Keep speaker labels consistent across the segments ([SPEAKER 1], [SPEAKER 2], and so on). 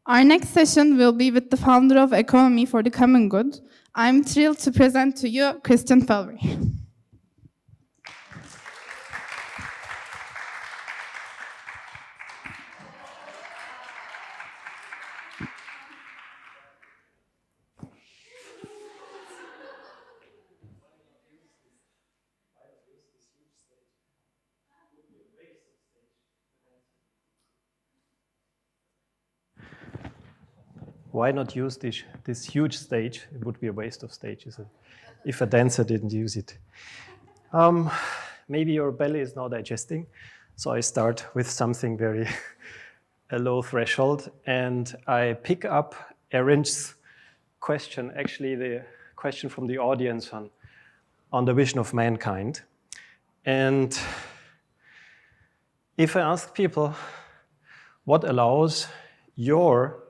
[SPEAKER 1] Our next session will be with the founder of Economy for the Common Good. I'm thrilled to present to you Christian Felber.
[SPEAKER 2] Why not use this huge stage? It would be a waste of stages if a dancer didn't use it. Maybe your belly is now digesting, so I start with something very a low threshold, and I pick up Erin's question, actually the question from the audience on the vision of mankind. And if I ask people what allows your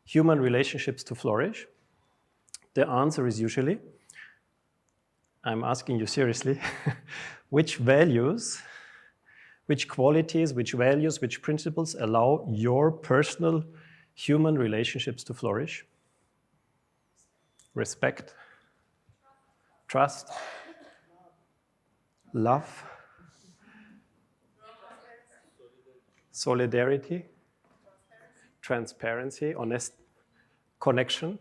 [SPEAKER 2] human relationships to flourish, the answer is usually, I'm asking you seriously, which values, which qualities, which values, which principles allow your personal human relationships to flourish? Respect, trust, love, solidarity, transparency, honest connection,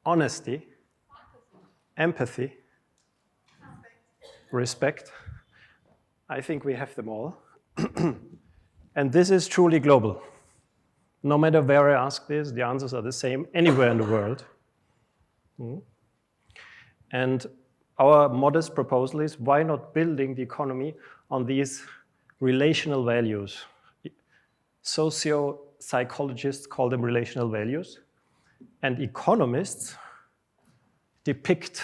[SPEAKER 2] honesty, empathy, respect. I think we have them all. And this is truly global. No matter where I ask this, the answers are the same anywhere in the world. And our modest proposal is, why not building the economy on these relational values? Socio-psychologists call them relational values, and economists depict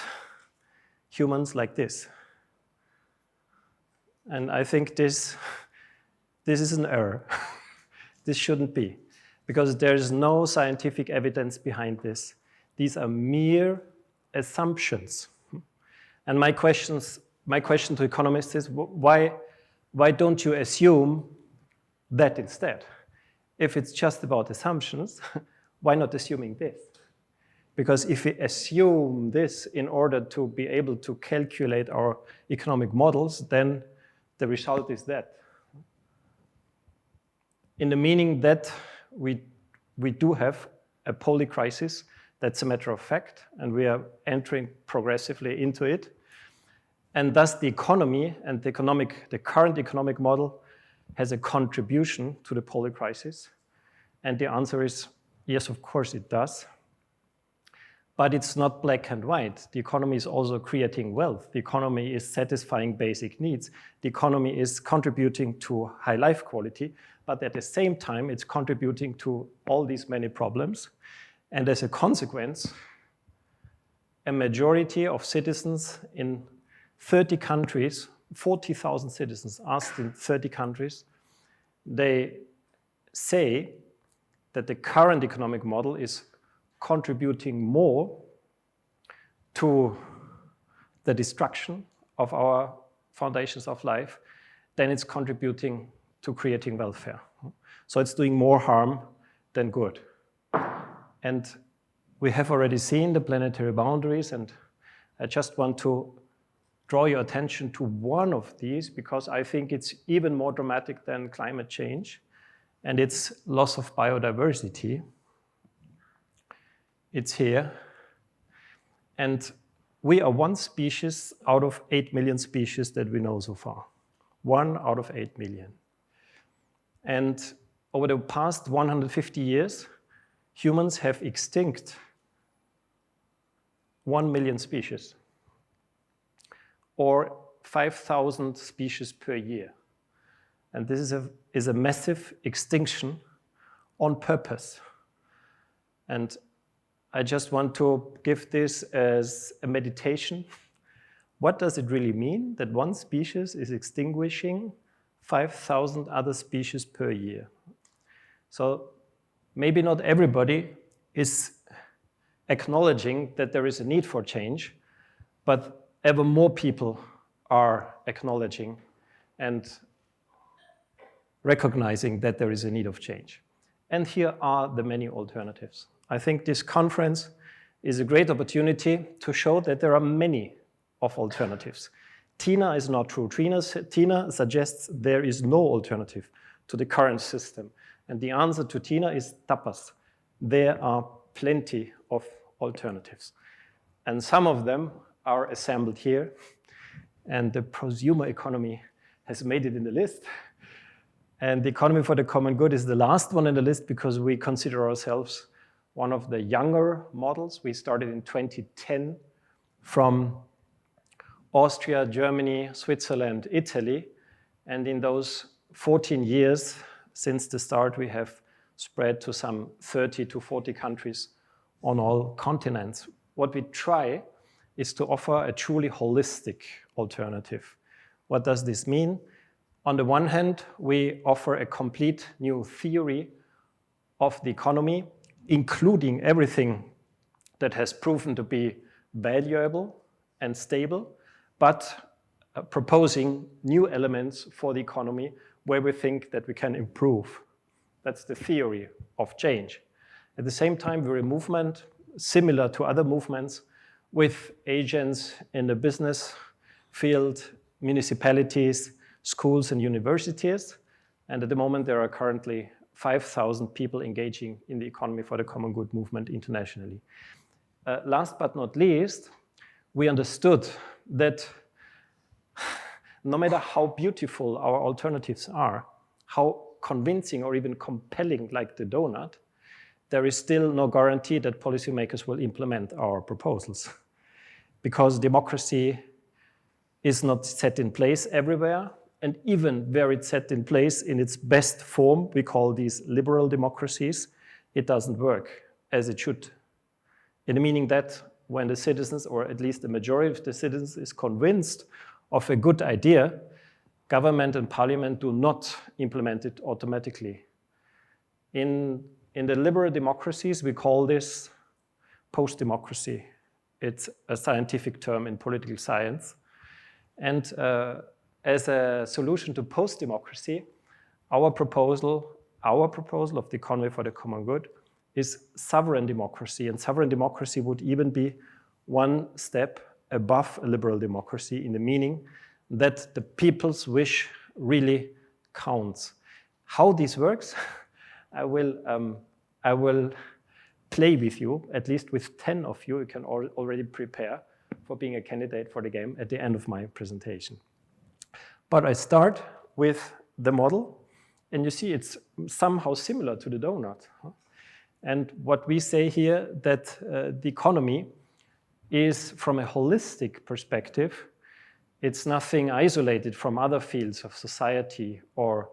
[SPEAKER 2] humans like this. And I think this is an error. This shouldn't be, because there is no scientific evidence behind this. These are mere assumptions. And my question to economists is, why don't you assume that instead? If it's just about assumptions, why not assuming this? Because if we assume this in order to be able to calculate our economic models, then the result is that. In the meaning that we do have a polycrisis, that's a matter of fact, and we are entering progressively into it. And thus the economy and the current economic model has a contribution to the polycrisis. And the answer is, yes, of course it does. But it's not black and white. The economy is also creating wealth. The economy is satisfying basic needs. The economy is contributing to high life quality, but at the same time, it's contributing to all these many problems. And as a consequence, a majority of citizens in 30 countries, 40,000 citizens asked in 30 countries, they say that the current economic model is contributing more to the destruction of our foundations of life than it's contributing to creating welfare. So it's doing more harm than good. And we have already seen the planetary boundaries, and I just want to draw your attention to one of these, because I think it's even more dramatic than climate change, and it's loss of biodiversity. It's here. And we are one species out of 8 million species that we know so far. 1 out of 8 million. And over the past 150 years, humans have extinct 1 million species, or 5,000 species per year. And this is a massive extinction on purpose. And I just want to give this as a meditation. What does it really mean that one species is extinguishing 5,000 other species per year? So maybe not everybody is acknowledging that there is a need for change, but ever more people are acknowledging. And recognizing that there is a need of change. And here are the many alternatives. I think this conference is a great opportunity to show that there are many of alternatives. Tina is not true. Tina suggests there is no alternative to the current system. And the answer to Tina is tapas. There are plenty of alternatives. And some of them are assembled here. And the prosumer economy has made it in the list. And the economy for the common good is the last one in the list because we consider ourselves one of the younger models. We started in 2010 from Austria, Germany, Switzerland, Italy. And in those 14 years since the start, we have spread to some 30 to 40 countries on all continents. What we try is to offer a truly holistic alternative. What does this mean? On the one hand, we offer a complete new theory of the economy, including everything that has proven to be valuable and stable, but proposing new elements for the economy where we think that we can improve. That's the theory of change. At the same time, we're a movement similar to other movements with agents in the business field, municipalities, schools and universities. And at the moment, there are currently 5,000 people engaging in the economy for the common good movement internationally. Last but not least, we understood that no matter how beautiful our alternatives are, how convincing or even compelling like the donut, there is still no guarantee that policymakers will implement our proposals. Because democracy is not set in place everywhere, and even where it's set in place in its best form, we call these liberal democracies, it doesn't work as it should. In the meaning that when the citizens, or at least the majority of the citizens, is convinced of a good idea, government and parliament do not implement it automatically. In the liberal democracies, we call this post-democracy. It's a scientific term in political science. And as a solution to post-democracy, our proposal of the economy for the common good is sovereign democracy. And sovereign democracy would even be one step above a liberal democracy in the meaning that the people's wish really counts. How this works, I will play with you, at least with 10 of you. You can already prepare for being a candidate for the game at the end of my presentation. But I start with the model, and you see it's somehow similar to the donut. And what we say here, that the economy is, from a holistic perspective, it's nothing isolated from other fields of society or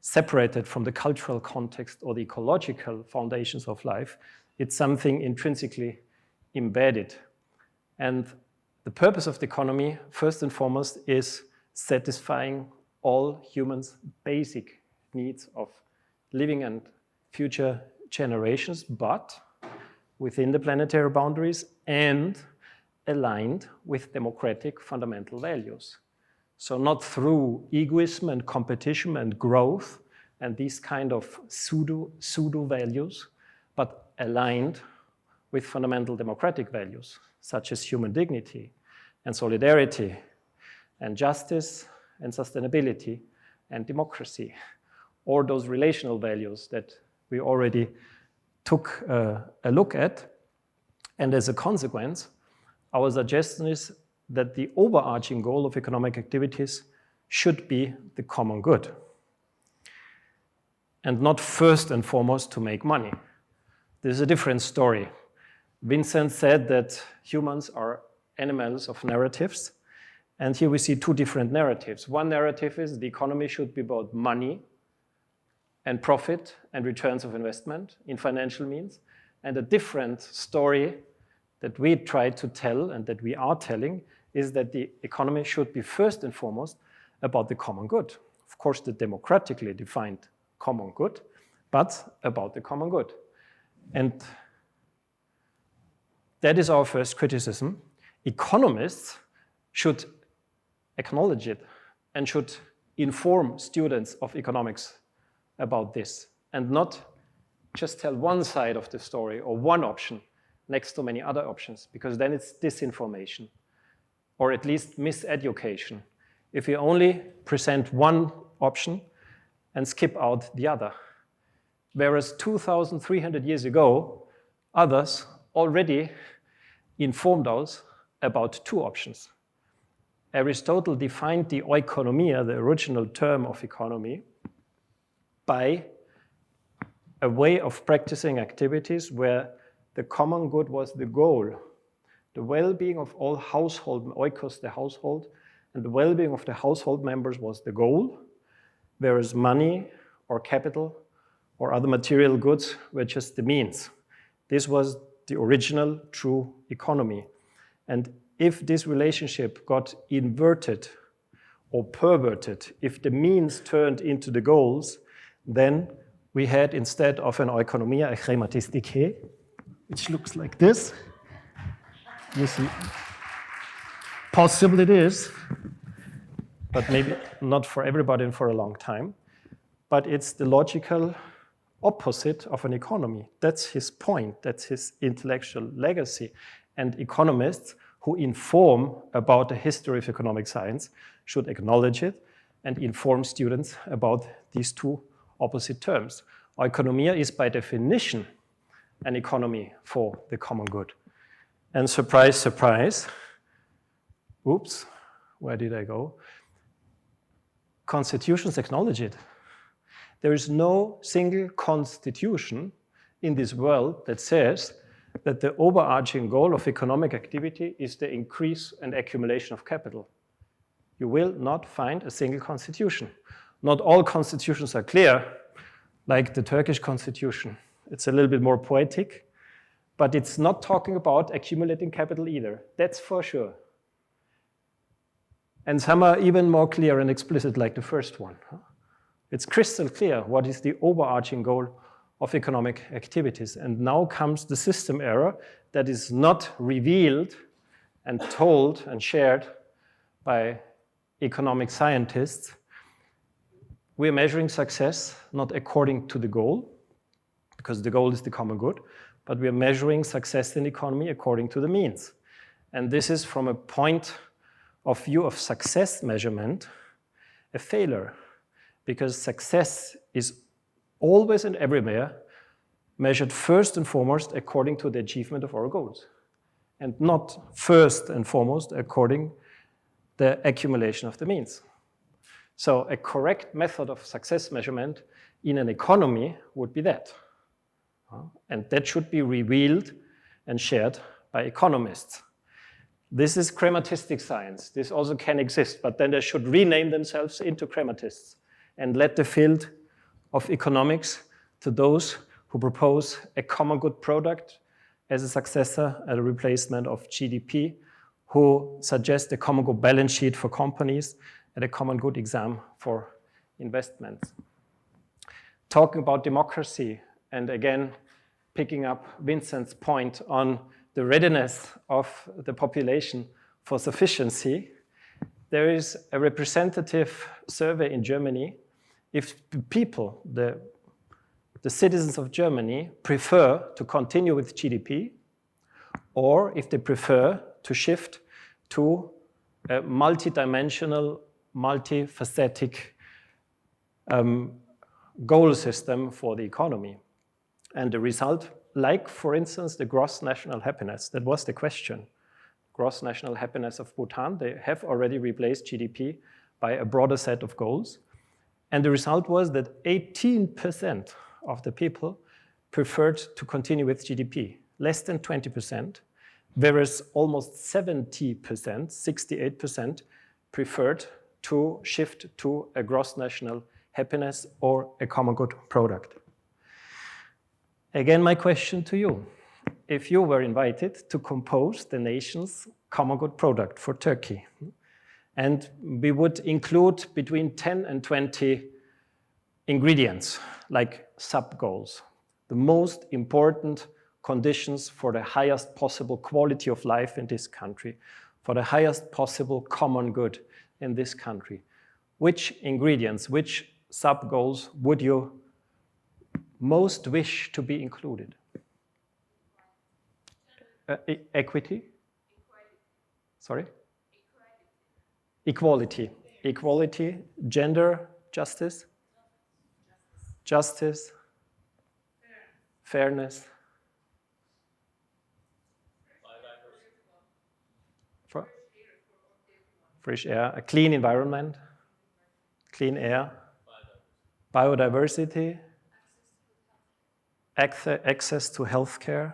[SPEAKER 2] separated from the cultural context or the ecological foundations of life. It's something intrinsically embedded. And the purpose of the economy, first and foremost, is satisfying all humans' basic needs of living and future generations, but within the planetary boundaries and aligned with democratic fundamental values. So not through egoism and competition and growth and these kind of pseudo values, but aligned with fundamental democratic values, such as human dignity and solidarity and justice and sustainability and democracy, or those relational values that we already took a look at. And as a consequence, our suggestion is that the overarching goal of economic activities should be the common good, and not first and foremost to make money. This is a different story. Vincent said that humans are animals of narratives, and here we see two different narratives. One narrative is the economy should be about money and profit and returns of investment in financial means, and a different story that we try to tell and that we are telling is that the economy should be first and foremost about the common good. Of course, the democratically defined common good, but about the common good. And that is our first criticism. Economists should acknowledge it and should inform students of economics about this and not just tell one side of the story or one option next to many other options, because then it's disinformation or at least miseducation. If you only present one option and skip out the other. Whereas 2,300 years ago, others already informed us about two options. Aristotle defined the oikonomia, the original term of economy, by a way of practicing activities where the common good was the goal. The well-being of all household, oikos, the household, and the well-being of the household members was the goal, whereas money or capital or other material goods were just the means. This was the original true economy. And if this relationship got inverted or perverted, if the means turned into the goals, then we had, instead of an oikonomia, a schematistike, which looks like this. You see, possible it is, but maybe not for everybody and for a long time. But it's the logical opposite of an economy. That's his point. That's his intellectual legacy. And economists who inform about the history of economic science should acknowledge it and inform students about these two opposite terms. Oikonomia is by definition an economy for the common good. And surprise, surprise, oops, where did I go? Constitutions acknowledge it. There is no single constitution in this world that says that the overarching goal of economic activity is the increase and accumulation of capital. You will not find a single constitution. Not all constitutions are clear, like the Turkish constitution. It's a little bit more poetic, but it's not talking about accumulating capital either. That's for sure. And some are even more clear and explicit, like the first one. It's crystal clear what is the overarching goal of economic activities. And now comes the system error that is not revealed and told and shared by economic scientists. We're measuring success not according to the goal, because the goal is the common good, but we're measuring success in the economy according to the means. And this is, from a point of view of success measurement, a failure, because success is always and everywhere measured first and foremost according to the achievement of our goals, and not first and foremost according to the accumulation of the means. So a correct method of success measurement in an economy would be that. And that should be revealed and shared by economists. This is crematistic science. This also can exist, but then they should rename themselves into crematists and let the field of economics to those who propose a common good product as a successor and a replacement of GDP, who suggest a common good balance sheet for companies and a common good exam for investments. Talking about democracy, and again, picking up Vincent's point on the readiness of the population for sufficiency, there is a representative survey in Germany. If the people, the citizens of Germany, prefer to continue with GDP, or if they prefer to shift to a multidimensional, multifaceted goal system for the economy. And the result, like, for instance, the gross national happiness, that was the question. Gross national happiness of Bhutan, they have already replaced GDP by a broader set of goals. And the result was that 18% of the people preferred to continue with GDP, less than 20%, whereas almost 70%, 68%, preferred to shift to a gross national happiness or a common good product. Again, my question to you, if you were invited to compose the nation's common good product for Turkey, and we would include between 10 and 20 ingredients, like sub-goals, the most important conditions for the highest possible quality of life in this country, for the highest possible common good in this country. which ingredients, which sub-goals would you most wish to be included? Equity? Sorry? Equality. Equality, gender, justice? Justice, fairness. Fresh air, a clean environment, clean air, biodiversity, access to healthcare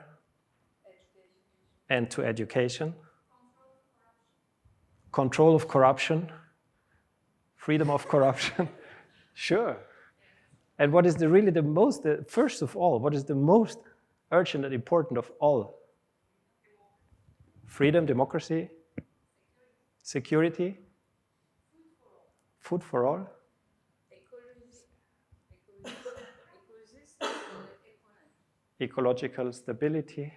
[SPEAKER 2] and to education, control of corruption, freedom of corruption. Sure. And what is first of all, what is the most urgent and important of all? Freedom, democracy, security, food for all, ecological stability,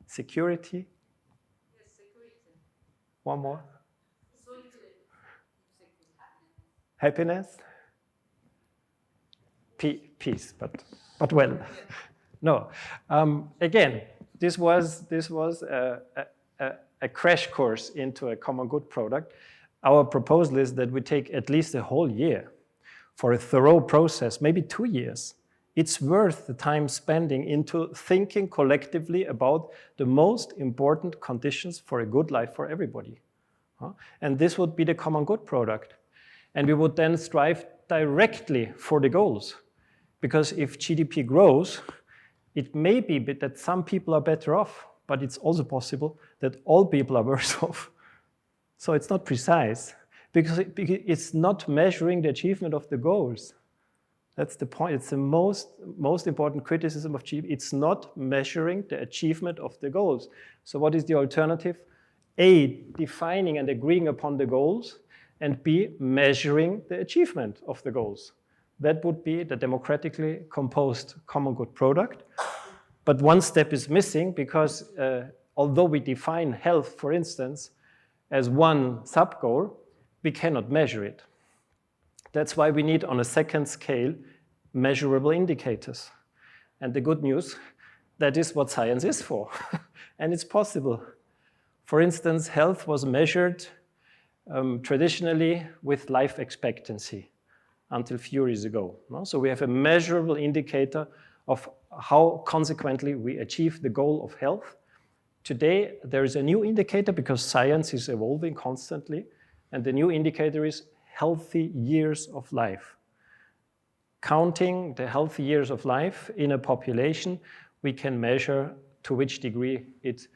[SPEAKER 2] security. One more. Happiness. Peace, but well. No. Again, this was a crash course into a common good product. Our proposal is that we take at least a whole year for a thorough process, maybe 2 years. It's worth the time spending into thinking collectively about the most important conditions for a good life for everybody. And this would be the common good product. And we would then strive directly for the goals. Because if GDP grows, it may be that some people are better off, but it's also possible that all people are worse off. So it's not precise, because it's not measuring the achievement of the goals. That's the point. It's the most important criticism of GDP. It's not measuring the achievement of the goals. So what is the alternative? A, defining and agreeing upon the goals, and B, measuring the achievement of the goals. That would be the democratically composed common good product. But one step is missing, because although we define health, for instance, as one sub-goal, we cannot measure it. That's why we need, on a second scale, measurable indicators. And the good news, that is what science is for. And it's possible. For instance, health was measured traditionally with life expectancy until a few years ago. No? So we have a measurable indicator of how consequently we achieve the goal of health. Today, there is a new indicator, because science is evolving constantly, and the new indicator is healthy years of life. Counting the healthy years of life in a population, we can measure to which degree it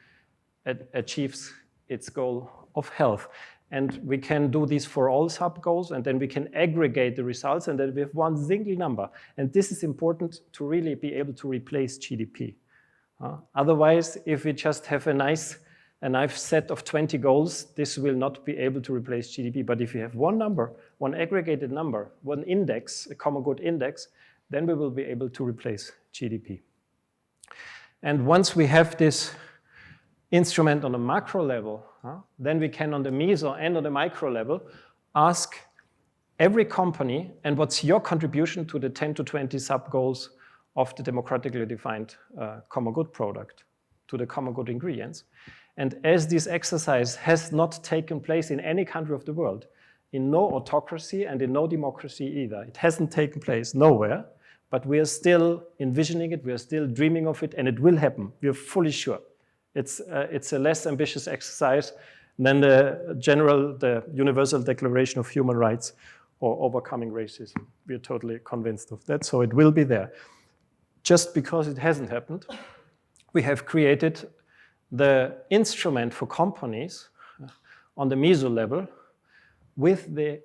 [SPEAKER 2] achieves its goal of health. And we can do this for all sub-goals, and then we can aggregate the results, and then we have one single number. And this is important to really be able to replace GDP. Otherwise, if we just have a nice set of 20 goals, this will not be able to replace GDP. But if you have one number, one aggregated number, one index, a common good index, then we will be able to replace GDP. And once we have this instrument on a macro level, then we can, on the meso and on the micro level, ask every company, and what's your contribution to the 10 to 20 sub-goals of the democratically defined common good product, to the common good ingredients. And as this exercise has not taken place in any country of the world, in no autocracy and in no democracy either, it hasn't taken place nowhere, but we are still envisioning it, we are still dreaming of it, and it will happen, we are fully sure. It's a less ambitious exercise than the Universal Declaration of Human Rights or overcoming racism. We are totally convinced of that, so it will be there. Just because it hasn't happened, we have created the instrument for companies on the meso level with the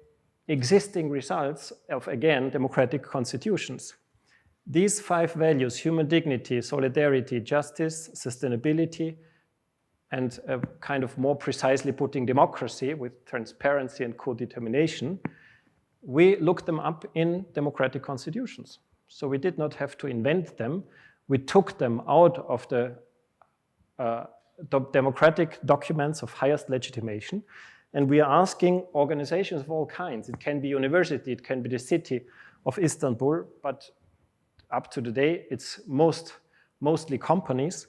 [SPEAKER 2] existing results of, again, democratic constitutions. These 5 values, human dignity, solidarity, justice, sustainability, and kind of more precisely putting democracy with transparency and co-determination, we looked them up in democratic constitutions. So we did not have to invent them. We took them out of the democratic documents of highest legitimation, And we are asking organizations of all kinds. It can be university, it can be the city of Istanbul, but up to today, it's mostly companies,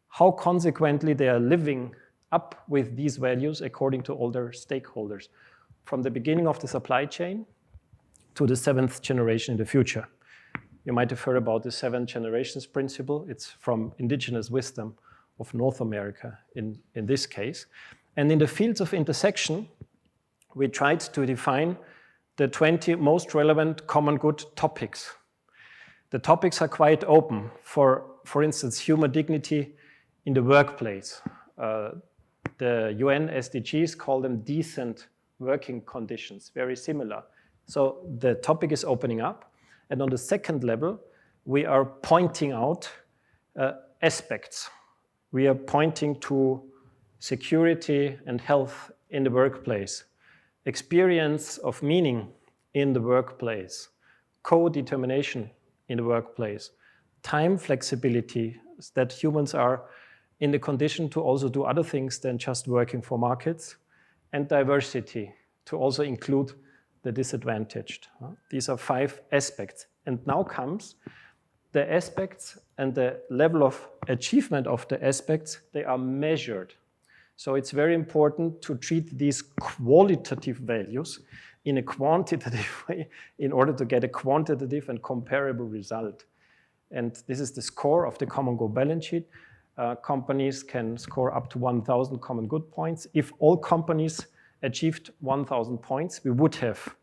[SPEAKER 2] how consequently they are living up with these values according to all their stakeholders, from the beginning of the supply chain to the 7th generation in the future. You might have heard about the 7 generations principle. It's from indigenous wisdom of North America in this case. And in the fields of intersection, we tried to define the 20 most relevant common good topics. The topics are quite open. For instance, human dignity in the workplace. The UN SDGs call them decent working conditions, very similar. So the topic is opening up. And on the second level, we are pointing out aspects. We are pointing to security and health in the workplace, experience of meaning in the workplace, co-determination in the workplace, time flexibility, that humans are in the condition to also do other things than just working for markets, and diversity, to also include the disadvantaged. These are 5 aspects. And now comes the aspects and the level of achievement of the aspects, they are measured. So it's very important to treat these qualitative values in a quantitative way in order to get a quantitative and comparable result. And this is the score of the Common Good balance sheet. Companies can score up to 1,000 common good points. If all companies achieved 1,000 points, we would have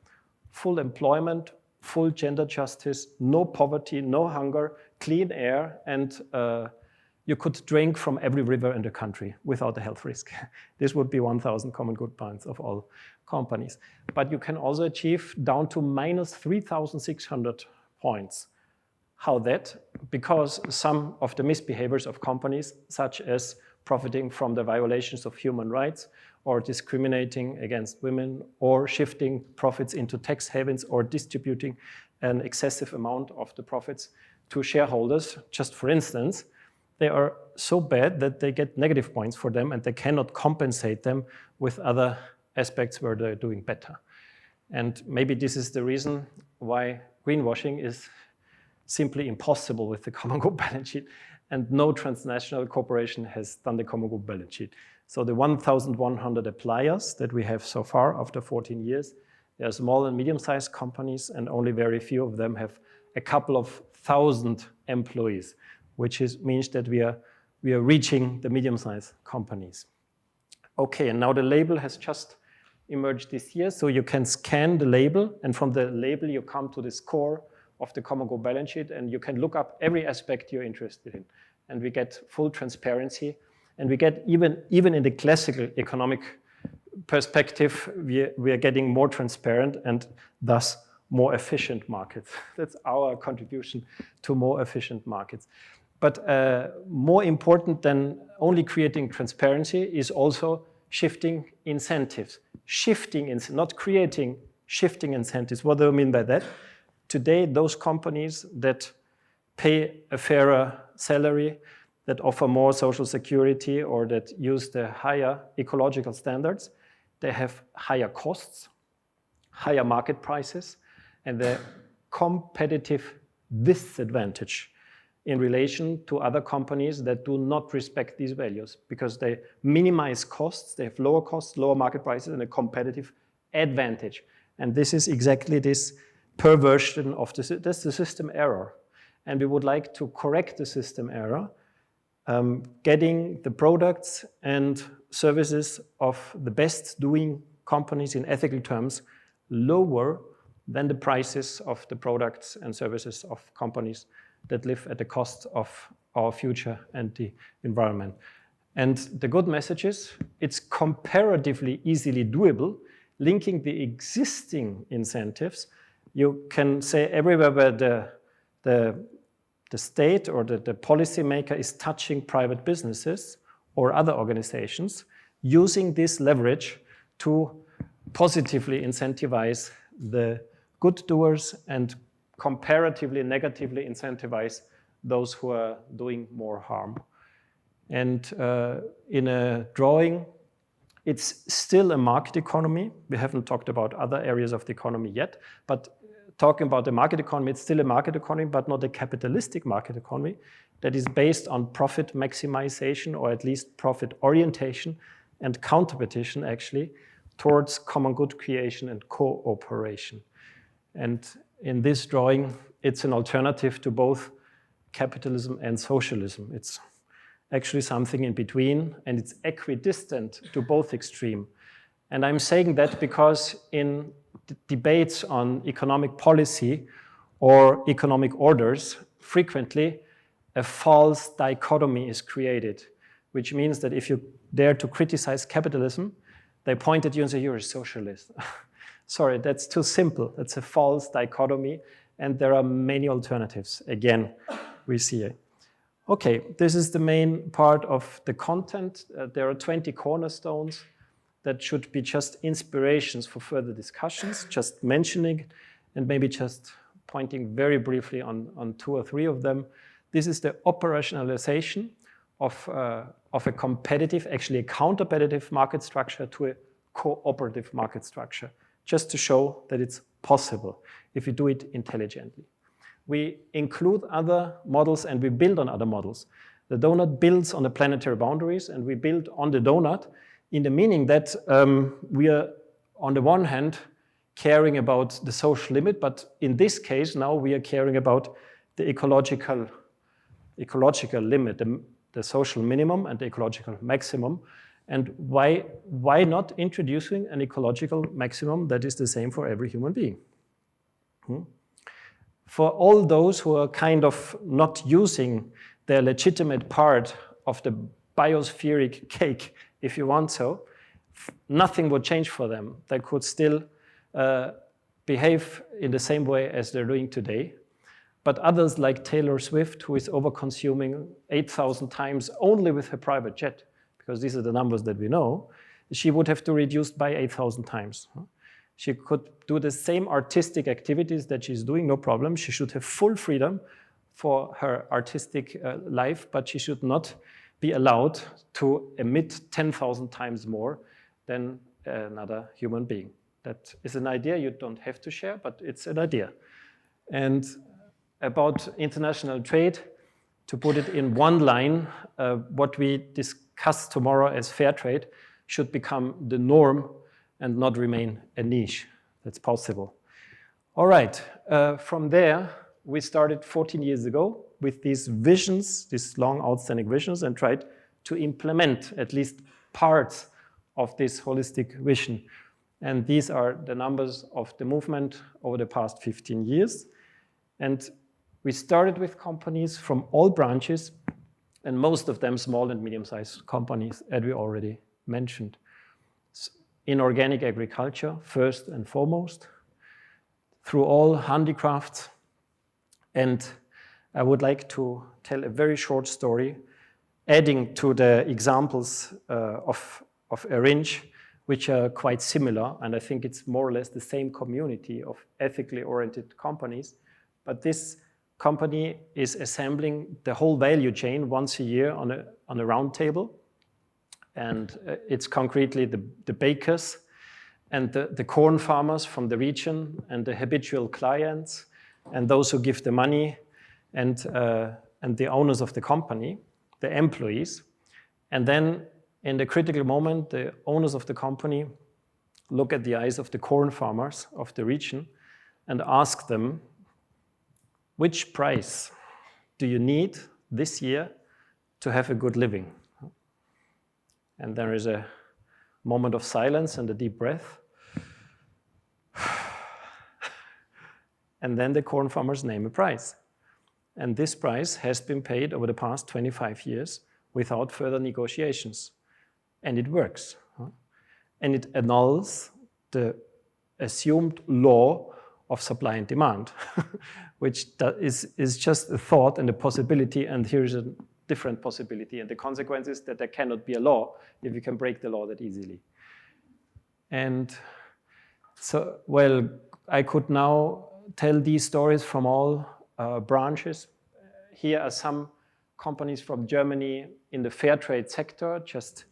[SPEAKER 2] full employment, full gender justice, no poverty, no hunger, clean air, and you could drink from every river in the country without a health risk. This would be 1,000 common good points of all companies. But you can also achieve down to minus 3,600 points. How that? Because some of the misbehaviors of companies, such as profiting from the violations of human rights, or discriminating against women, or shifting profits into tax havens, or distributing an excessive amount of the profits to shareholders, just for instance, they are so bad that they get negative points for them and they cannot compensate them with other aspects where they're doing better. And maybe this is the reason why greenwashing is simply impossible with the Common Good balance sheet, and no transnational corporation has done the Common Good balance sheet. So the 1,100 appliers that we have so far after 14 years, they are small and medium-sized companies, and only very few of them have a couple of thousand employees, which means that we are reaching the medium-sized companies. Okay, and now the label has just emerged this year, so you can scan the label, and from the label you come to the score of the Common Good balance sheet, and you can look up every aspect you're interested in. And we get full transparency, and we get even in the classical economic perspective, we are getting more transparent and thus more efficient markets. That's our contribution to more efficient markets. But more important than only creating transparency is also shifting incentives. Not creating, shifting incentives. What do I mean by that? Today, those companies that pay a fairer salary, that offer more social security, or that use the higher ecological standards, they have higher costs, higher market prices, and the competitive disadvantage in relation to other companies that do not respect these values, because they minimize costs, they have lower costs, lower market prices, and a competitive advantage. And this is exactly this perversion of that's the system error. And we would like to correct the system error, getting the products and services of the best doing companies in ethical terms lower than the prices of the products and services of companies that live at the cost of our future and the environment. And the good message is it's comparatively easily doable, linking the existing incentives. You can say everywhere where the state or the policymaker is touching private businesses or other organizations, using this leverage to positively incentivize the good doers and comparatively negatively incentivize those who are doing more harm. And in a drawing, It's still a market economy. We haven't talked about other areas of the economy yet, but talking about the market economy, it's still a market economy, but not a capitalistic market economy that is based on profit maximization, or at least profit orientation and competition, actually, towards common good creation and cooperation. And in this drawing, it's an alternative to both capitalism and socialism. It's actually something in between, and it's equidistant to both extreme. And I'm saying that because in debates on economic policy or economic orders, frequently a false dichotomy is created, which means that if you dare to criticize capitalism, they point at you and say, you're a socialist. Sorry, that's too simple. That's a false dichotomy, and there are many alternatives. Again, we see it. Okay, this is the main part of the content. There are 20 cornerstones that should be just inspirations for further discussions, just mentioning it, and maybe just pointing very briefly on 2 or 3 of them. This is the operationalization of a competitive, actually a counter-competitive market structure to a cooperative market structure, just to show that it's possible if you do it intelligently. We include other models and we build on other models. The donut builds on the planetary boundaries, and we build on the donut in the meaning that we are, on the one hand, caring about the social limit, but in this case now we are caring about the ecological limit, the social minimum and the ecological maximum. And why not introducing an ecological maximum that is the same for every human being? For all those who are kind of not using their legitimate part of the biospheric cake, if you want so, nothing would change for them. They could still behave in the same way as they're doing today. But others like Taylor Swift, who is over-consuming 8,000 times only with her private jet, because these are the numbers that we know, she would have to reduce by 8,000 times. She could do the same artistic activities that she's doing, no problem. She should have full freedom for her artistic life, but she should not be allowed to emit 10,000 times more than another human being. That is an idea you don't have to share, but it's an idea. And about international trade, to put it in one line, what we discuss tomorrow as fair trade should become the norm and not remain a niche. That's possible. All right, from there, we started 14 years ago with these visions, these long outstanding visions, and tried to implement at least parts of this holistic vision. And these are the numbers of the movement over the past 15 years. And we started with companies from all branches, and most of them small and medium-sized companies, as we already mentioned. In organic agriculture, first and foremost, through all handicrafts. And I would like to tell a very short story, adding to the examples of Arrange, which are quite similar, and I think it's more or less the same community of ethically oriented companies. But this company is assembling the whole value chain once a year on a round table. And it's concretely the bakers and the corn farmers from the region and the habitual clients and those who give the money and the owners of the company, the employees. And then in the critical moment, the owners of the company look at the eyes of the corn farmers of the region and ask them, which price do you need this year to have a good living? And there is a moment of silence and a deep breath. And then the corn farmers name a price. And this price has been paid over the past 25 years without further negotiations. And it works. And it annuls the assumed law of supply and demand, which is just a thought and a possibility, and here's a different possibility. And the consequence is that there cannot be a law if you can break the law that easily. And so, well, I could now tell these stories from all branches. Here are some companies from Germany in the fair trade sector, just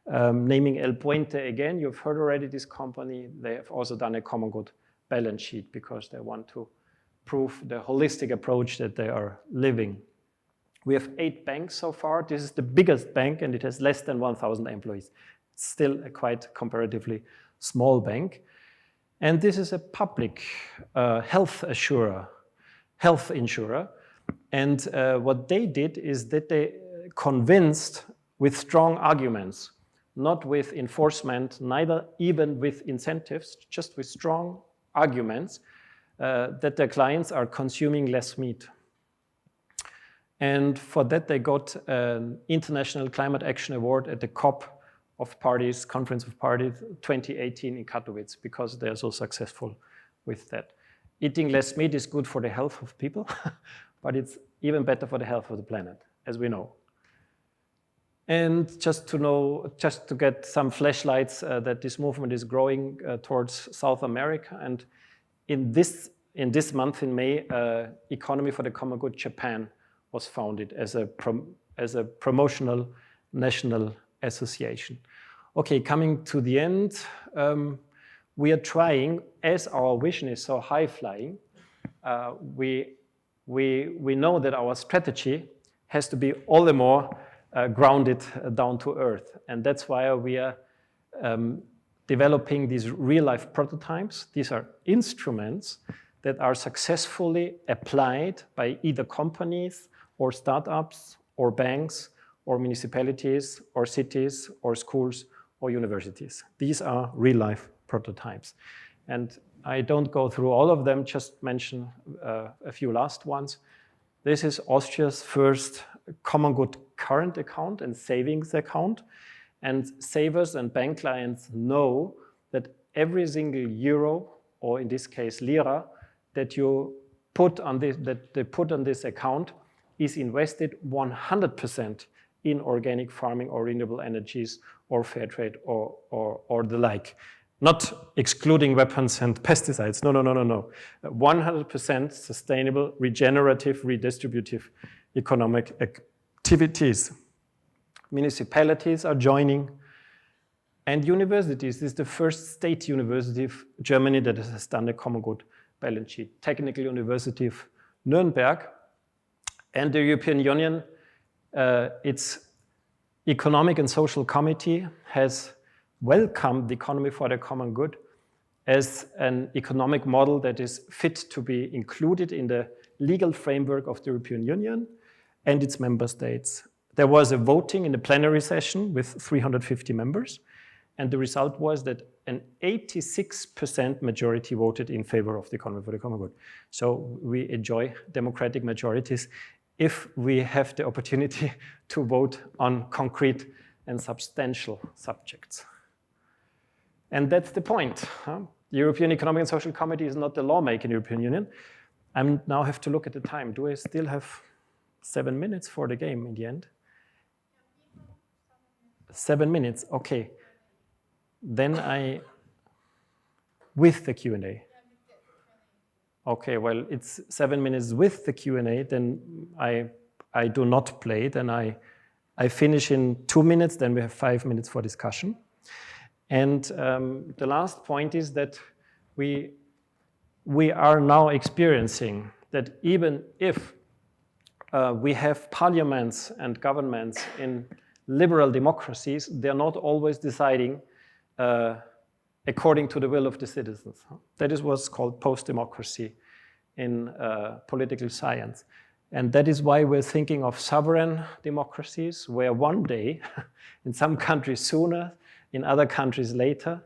[SPEAKER 2] Naming El Puente again, you've heard already this company. They have also done a common good balance sheet because they want to prove the holistic approach that they are living. We have 8 banks so far. This is the biggest bank and it has less than 1,000 employees. It's still a quite comparatively small bank. And this is a public health insurer. And what they did is that they convinced with strong arguments, not with enforcement, neither even with incentives, just with strong arguments, that their clients are consuming less meat. And for that, they got an International Climate Action Award at the COP of Parties, Conference of Parties 2018 in Katowice, because they're so successful with that. Eating less meat is good for the health of people, but it's even better for the health of the planet, as we know. And just to get some flashlights that this movement is growing towards South America. And in this month, in May, Economy for the Common Good Japan was founded as a promotional national association. Okay, coming to the end, we are trying, as our vision is so high-flying, we know that our strategy has to be all the more grounded down to earth. And that's why we are developing these real-life prototypes. These are instruments that are successfully applied by either companies or startups or banks or municipalities or cities or schools or universities. These are real-life prototypes. And I don't go through all of them, just mention a few last ones. This is Austria's first common good current account and savings account. And savers and bank clients know that every single euro, or in this case lira, that you put on this account is invested 100% in organic farming or renewable energies or fair trade or the like. Not excluding weapons and pesticides. No. 100% sustainable, regenerative, redistributive economic activities. Municipalities are joining. And universities. This is the first state university of Germany that has done a common good balance sheet. Technical University of Nuremberg. And the European Union, its Economic and Social Committee has welcomed the economy for the common good as an economic model that is fit to be included in the legal framework of the European Union and its member states. There was a voting in the plenary session with 350 members, and the result was that an 86% majority voted in favor of the economy for the common good. So we enjoy democratic majorities if we have the opportunity to vote on concrete and substantial subjects. And that's the point. The European Economic and Social Committee is not the lawmaker in the European Union. I now have to look at the time. Do I still have 7 minutes for the game in the end? 7 minutes, okay. Then with the Q&A. Okay, well, it's 7 minutes with the Q&A, then I do not play, then I finish in 2 minutes, then we have 5 minutes for discussion. And the last point is that we are now experiencing that even if we have parliaments and governments in liberal democracies, they're not always deciding according to the will of the citizens. That is what's called post-democracy in political science. And that is why we're thinking of sovereign democracies, where one day, in some countries sooner, in other countries later,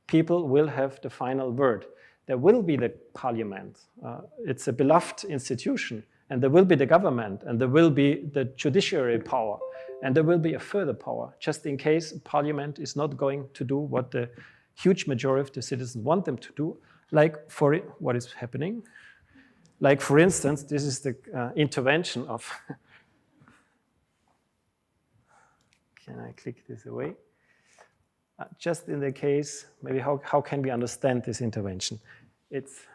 [SPEAKER 2] people will have the final word. There will be the parliament. It's a beloved institution. And there will be the government, and there will be the judiciary power, and there will be a further power, just in case parliament is not going to do what the huge majority of the citizens want them to do, like for what is happening. Like, for instance, this is the intervention of... Can I click this away? Just in the case, maybe how can we understand this intervention? It's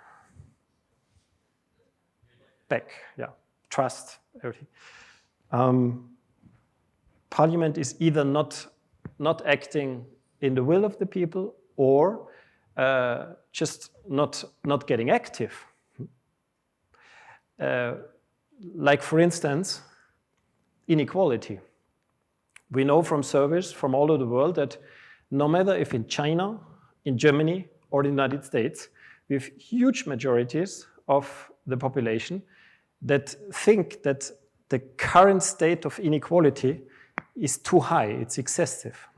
[SPEAKER 2] back, yeah, trust, everything. Parliament is either not not acting in the will of the people, or just not getting active. Like, for instance, inequality. We know from surveys from all over the world that no matter if in China, in Germany, or the United States, we have huge majorities of the population that think that the current state of inequality is too high, it's excessive.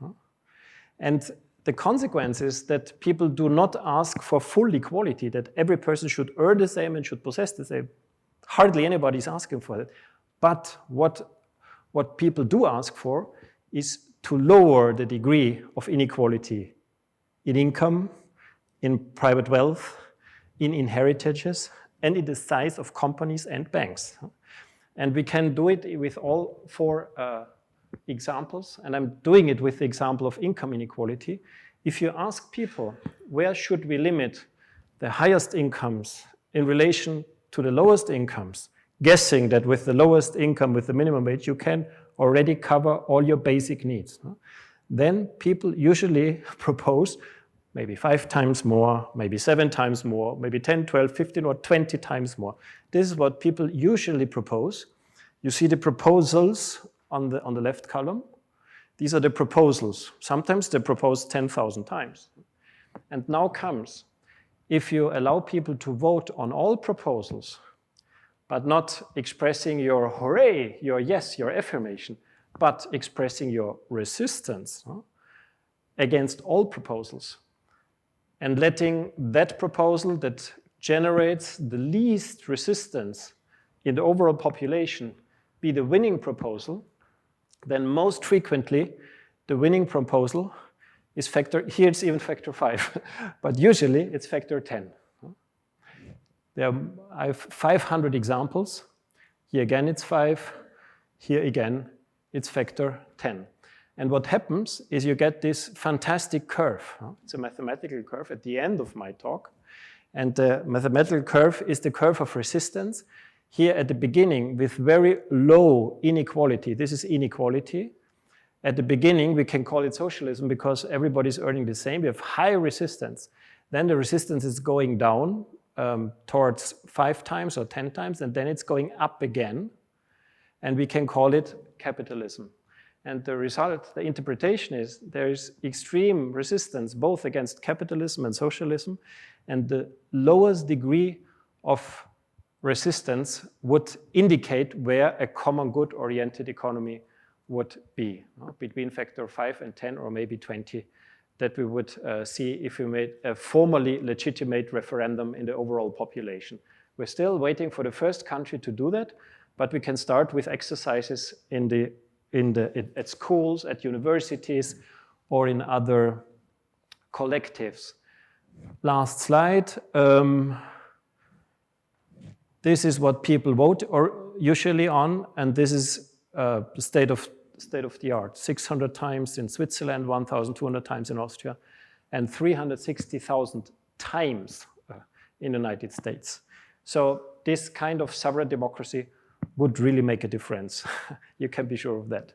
[SPEAKER 2] And the consequence is that people do not ask for full equality, that every person should earn the same and should possess the same. Hardly anybody is asking for that. But what people do ask for is to lower the degree of inequality in income, in private wealth, in inheritages, and in the size of companies and banks. And we can do it with all four examples, and I'm doing it with the example of income inequality. If you ask people, where should we limit the highest incomes in relation to the lowest incomes, guessing that with the lowest income, with the minimum wage, you can already cover all your basic needs, then people usually propose maybe 5 times more, maybe 7 times more, maybe 10, 12, 15, or 20 times more. This is what people usually propose. You see the proposals on the left column. These are the proposals. Sometimes they propose 10,000 times. And now comes, if you allow people to vote on all proposals, but not expressing your hooray, your yes, your affirmation, but expressing your resistance against all proposals, and letting that proposal that generates the least resistance in the overall population be the winning proposal, then most frequently the winning proposal is here it's even factor 5, but usually it's factor 10. I have 500 examples. Here again it's 5, here again it's factor 10. And what happens is you get this fantastic curve. It's a mathematical curve at the end of my talk. And the mathematical curve is the curve of resistance. Here at the beginning with very low inequality. This is inequality. At the beginning we can call it socialism because everybody's earning the same. We have high resistance. Then the resistance is going down towards 5 times or 10 times, and then it's going up again. And we can call it capitalism. And the result, the interpretation is there is extreme resistance both against capitalism and socialism, and the lowest degree of resistance would indicate where a common good oriented economy would be, between factor 5 and 10 or maybe 20, that we would see if we made a formally legitimate referendum in the overall population. We're still waiting for the first country to do that, but we can start with exercises at schools, at universities, or in other collectives. Last slide. This is what people vote usually on, and this is the state of the art. 600 times in Switzerland, 1,200 times in Austria, and 360,000 times in the United States. So this kind of sovereign democracy would really make a difference. You can be sure of that.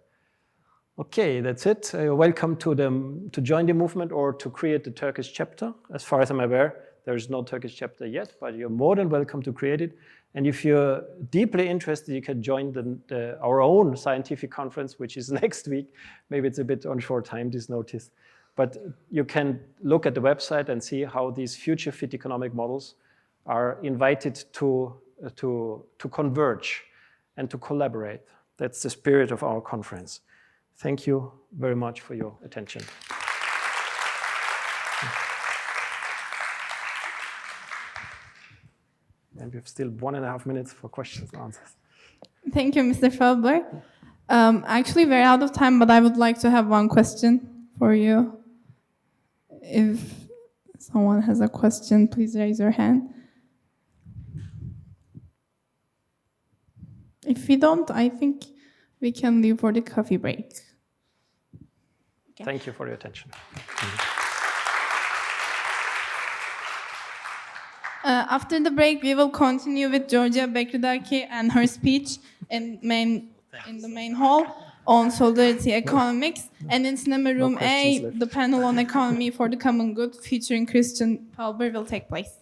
[SPEAKER 2] Okay, that's it. You're welcome to join the movement or to create the Turkish chapter. As far as I'm aware, there is no Turkish chapter yet, but you're more than welcome to create it. And if you're deeply interested, you can join our own scientific conference, which is next week. Maybe it's a bit on short time, this notice. But you can look at the website and see how these future fit economic models are invited to converge and to collaborate. That's the spirit of our conference. Thank you very much for your attention. And we have still 1.5 minutes for questions and answers.
[SPEAKER 1] Thank you, Mr. Felber. Actually, we're out of time, but I would like to have one question for you. If someone has a question, please raise your hand. If we don't, I think we can leave for the coffee break.
[SPEAKER 2] Okay. Thank you for your attention.
[SPEAKER 1] After the break, we will continue with Georgia Bekridaki and her speech in the main hall. on Solidarity Economics. And in Cinema Room
[SPEAKER 2] questions
[SPEAKER 1] A,
[SPEAKER 2] left.
[SPEAKER 1] the panel on economy for the common good featuring Christian Felber will take place.